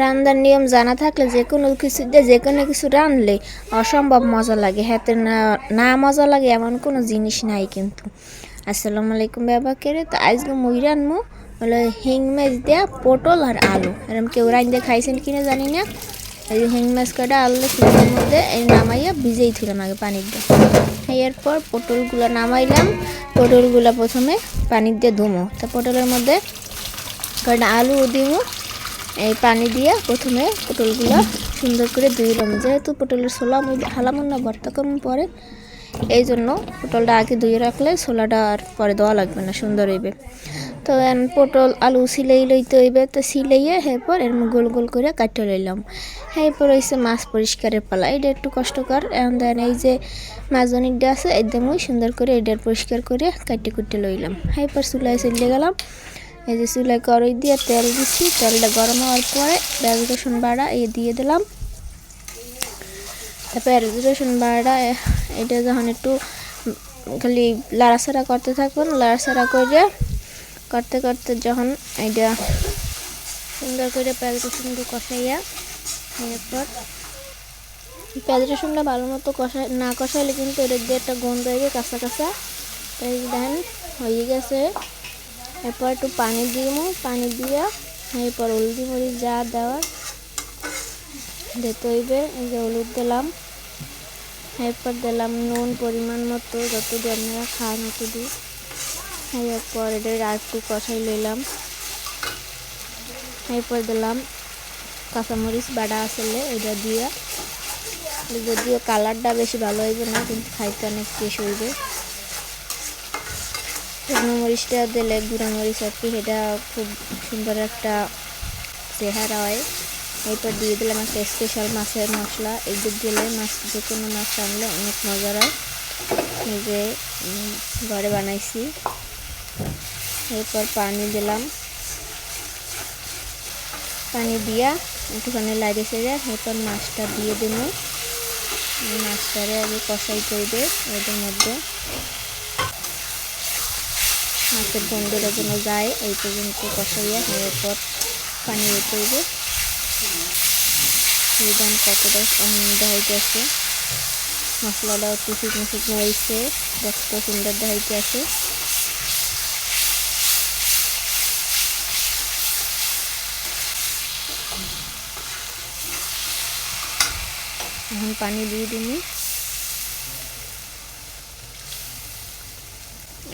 রান্নার নিয়ম জানা থাকলে যে কোনো কিছু দিয়ে যে কোনো কিছু রাঁধলে অসম্ভব মজা লাগে, হাতে না না মজা লাগে এমন কোনো জিনিস নাই কিন্তু। আসসালামু আলাইকুম বাবাকেরে, তো আজকে মুই রান্নু হলো হিং মাছ দিয়া পটল আর আলু। এরকম কেউ রাঁধতে খাইছেন কিনা জানি না। এই যে হিং মাছ কাটা আলু চুলের মধ্যে এই নামাইয়া ভিজেই ছিলাম আগে পানি দিয়ে। এরপর পটলগুলো নামাইলাম, পটলগুলো প্রথমে পানি দিয়ে ধুমো, তা পটলের মধ্যে কটা আলু দিমু। এই পানি দিয়ে প্রথমে পটলগুলো সুন্দর করে ধুইলাম, যেহেতু পটলের ছোলা আমি হালামন না ভর্তা করুন পরে, এই জন্য পটলটা আগে ধুয়ে রাখলে ছোলাটা আর পরে দেওয়া লাগবে না, সুন্দর হইবে। তো পটল আলু সিলেই লইতে হইবে, তো সিলাইয়ে এরপর এর গোল গোল করে কাটতে লইলাম। এরপর হয়েছে মাছ পরিষ্কারের পালা, এটা একটু কষ্টকর। এখন দেন এই যে মাছজনিকটা আছে একদমই সুন্দর করে এটা পরিষ্কার করে কাটতে কুটতে লইলাম। এরপর চুলায় চলে গেলাম, এই যে চুলায় কড়াই দিয়ে তেল দিচ্ছি, তেলটা গরম হওয়ার পরে পেঁয়াজ রসুন বাটা দিয়ে দিলাম। তারপর পেঁয়াজ রসুন বাটা এটা যখন একটু খালি লাড়াছাড়া করতে থাকবেন, লাড়াছাড়া করে করতে করতে যখন এটা সুন্দর করে পেঁয়াজ রসুনটা কষাইয়া, এরপর পেঁয়াজ রসুনটা ভালো মতো কষাইলে কিন্তু এর দিয়ে একটা গন্ধ হইবে কাঁচা কাঁচা। তাই দেন হয়ে গেছে। এরপর একটু পানি দিব, পানি দিয়া এরপর হলদি মরিচ যা দেওয়ার দিতে হইবে। এই যে হলুদ দিলাম, এরপর দিলাম নুন পরিমাণ মতো, যতটুকু আপনারা খান মতো দিই। এরপর এটা আর একটু কষাই লইলাম। এরপর দিলাম কাঁচামরিচ বাটা আসলে এটা দিয়া, যদিও কালারটা বেশি ভালো হইবে না কিন্তু খাইতে অনেক টেস্ট হইবে। শুকনো মরিচটা দিলে গুঁড়া মরিচ আর কি, সেটা খুব সুন্দর একটা চেহারা হয়। এরপর দিয়ে দিলাম একটা স্পেশাল মাছের মশলা, এগুলো দিলে মাছ যে কোনো মাছ রান্নলে অনেক মজার হয়, এই যে ঘরে বানাইছি। এরপর পানি দিলাম, পানি দিয়া একটুখানি লাইটে সেরে এরপর মাছটা দিয়ে দেবো। মাছটারে আগে কষাই করবে, এটার মধ্যে মাছের গন্ধটা যেন যায় এই পর্যন্ত কষাইয়া, এরপর পানি দিতে হইবে। দাম কতটা দেখাইতেছে, মশলাটাও একটু শুকনো শুকনো হয়েছে, দেখতে সুন্দর দেখাইতে আছে। এখন পানি দিয়ে দিন,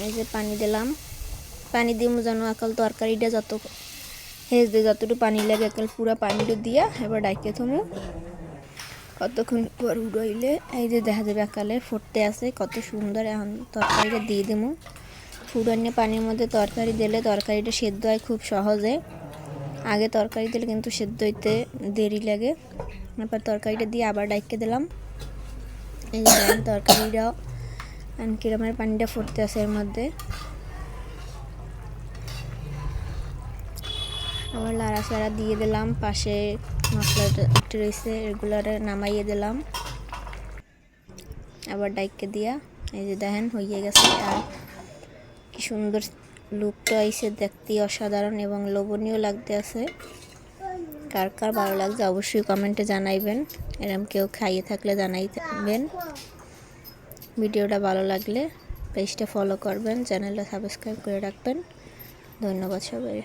এই যে পানি দিলাম। পানি দিয়ে যেন আকাল তরকারিটা যত হেজতে যতটুকু পানি লাগে আকাল পুরা পানিটা দিয়া এবার ডাইকে থমু। কতক্ষণ পর উড়াইলে এই যে দেখা যাবে আকালে ফুটতে আছে কত সুন্দর। এখন তরকারিটা দিয়ে দেবো। ফুটানো পানির মধ্যে তরকারি দিলে তরকারিটা সেদ্ধ হয় খুব সহজে। আগে তরকারি দিলে কিন্তু সেদ্ধ হইতে দেরি লাগে। এরপর তরকারিটা দিয়ে আবার ডাইকে দিলাম। এই যে তরকারিটাও কিরমের পানিটা ফুটতে আছে এর মধ্যে। আবার লাড়াচাড়া দিয়ে দিলাম, পাশে মশলাটা একটু রয়েছে এগুলারে নামাইয়ে দিলাম, আবার ডাইকে দিয়া এই যে দেখেন হয়ে গেছে। আর কি সুন্দর লুকটা আইছে, দেখতে অসাধারণ এবং লোভনীয় লাগতে আছে। কার কার ভালো লাগছে অবশ্যই কমেন্টে জানাইবেন, এরকম কেউ খাইয়ে থাকলে জানাইবেন। ভিডিওটা ভালো লাগলে পেজটা ফলো করবেন, চ্যানেলটা সাবস্ক্রাইব করে রাখবেন। ধন্যবাদ সবাই।